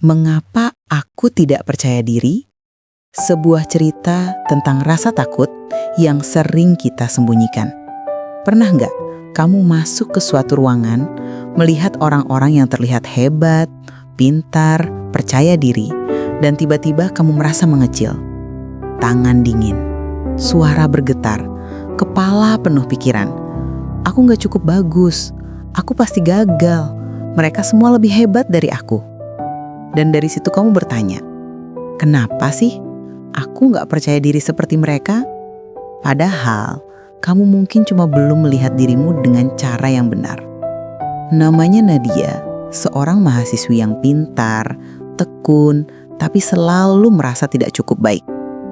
Mengapa aku tidak percaya diri? Sebuah cerita tentang rasa takut yang sering kita sembunyikan. Pernah nggak kamu masuk ke suatu ruangan, melihat orang-orang yang terlihat hebat, pintar, percaya diri, dan tiba-tiba kamu merasa mengecil? Tangan dingin, suara bergetar, kepala penuh pikiran. Aku nggak cukup bagus, aku pasti gagal, mereka semua lebih hebat dari aku. Dan dari situ kamu bertanya, kenapa sih aku nggak percaya diri seperti mereka? Padahal kamu mungkin cuma belum melihat dirimu dengan cara yang benar. Namanya Nadia, seorang mahasiswi yang pintar, tekun, tapi selalu merasa tidak cukup baik.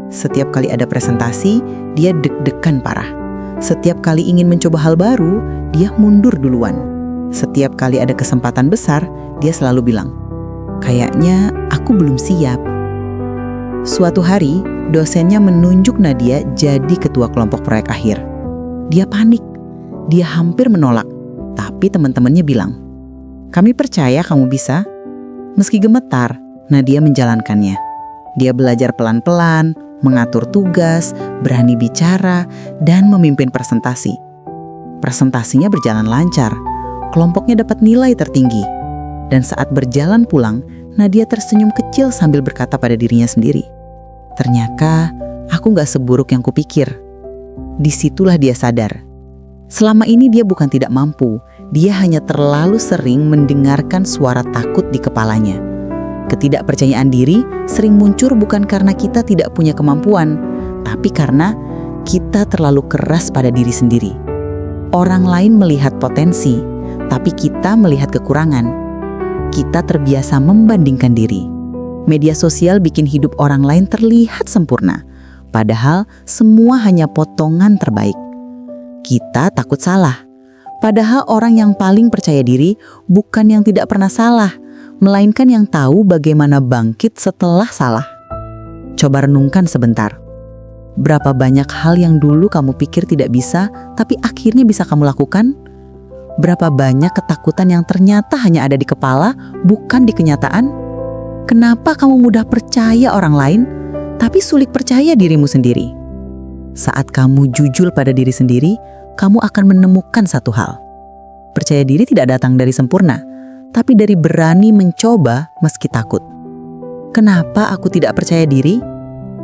Setiap kali ada presentasi, dia deg-degan parah. Setiap kali ingin mencoba hal baru, dia mundur duluan. Setiap kali ada kesempatan besar, dia selalu bilang, kayaknya aku belum siap. Suatu hari, dosennya menunjuk Nadia jadi ketua kelompok proyek akhir. Dia panik, dia hampir menolak. Tapi teman-temannya bilang, kami percaya kamu bisa. Meski gemetar, Nadia menjalankannya. Dia belajar pelan-pelan, mengatur tugas, berani bicara, dan memimpin presentasi. Presentasinya berjalan lancar, kelompoknya dapat nilai tertinggi. Dan saat berjalan pulang, Nadia tersenyum kecil sambil berkata pada dirinya sendiri, ternyata aku gak seburuk yang kupikir. Disitulah dia sadar. Selama ini dia bukan tidak mampu, dia hanya terlalu sering mendengarkan suara takut di kepalanya. Ketidakpercayaan diri sering muncul bukan karena kita tidak punya kemampuan, tapi karena kita terlalu keras pada diri sendiri. Orang lain melihat potensi, tapi kita melihat kekurangan. Kita terbiasa membandingkan diri. Media sosial bikin hidup orang lain terlihat sempurna, padahal semua hanya potongan terbaik. Kita takut salah, padahal orang yang paling percaya diri bukan yang tidak pernah salah, melainkan yang tahu bagaimana bangkit setelah salah. Coba renungkan sebentar. Berapa banyak hal yang dulu kamu pikir tidak bisa, tapi akhirnya bisa kamu lakukan? Berapa banyak ketakutan yang ternyata hanya ada di kepala, bukan di kenyataan? Kenapa kamu mudah percaya orang lain, tapi sulit percaya dirimu sendiri? Saat kamu jujur pada diri sendiri, kamu akan menemukan satu hal. Percaya diri tidak datang dari sempurna, tapi dari berani mencoba meski takut. Kenapa aku tidak percaya diri?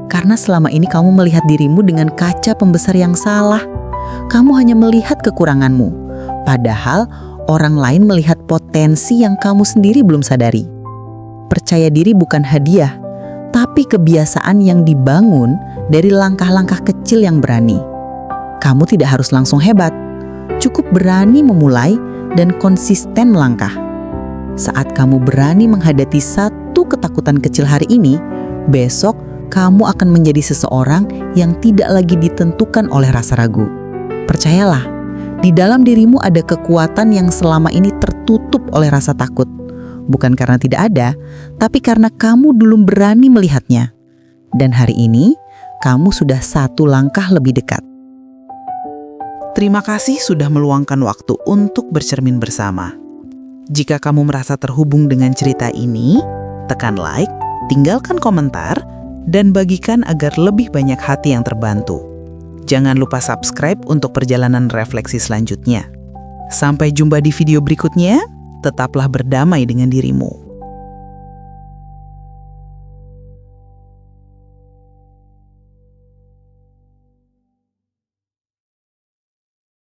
Karena selama ini kamu melihat dirimu dengan kaca pembesar yang salah. Kamu hanya melihat kekuranganmu. Padahal orang lain melihat potensi yang kamu sendiri belum sadari. Percaya diri bukan hadiah, tapi kebiasaan yang dibangun dari langkah-langkah kecil yang berani. Kamu tidak harus langsung hebat, cukup berani memulai dan konsisten melangkah. Saat kamu berani menghadapi satu ketakutan kecil hari ini, besok kamu akan menjadi seseorang yang tidak lagi ditentukan oleh rasa ragu. Percayalah, di dalam dirimu ada kekuatan yang selama ini tertutup oleh rasa takut. Bukan karena tidak ada, tapi karena kamu belum berani melihatnya. Dan hari ini, kamu sudah satu langkah lebih dekat. Terima kasih sudah meluangkan waktu untuk bercermin bersama. Jika kamu merasa terhubung dengan cerita ini, tekan like, tinggalkan komentar, dan bagikan agar lebih banyak hati yang terbantu. Jangan lupa subscribe untuk perjalanan refleksi selanjutnya. Sampai jumpa di video berikutnya, tetaplah berdamai dengan dirimu.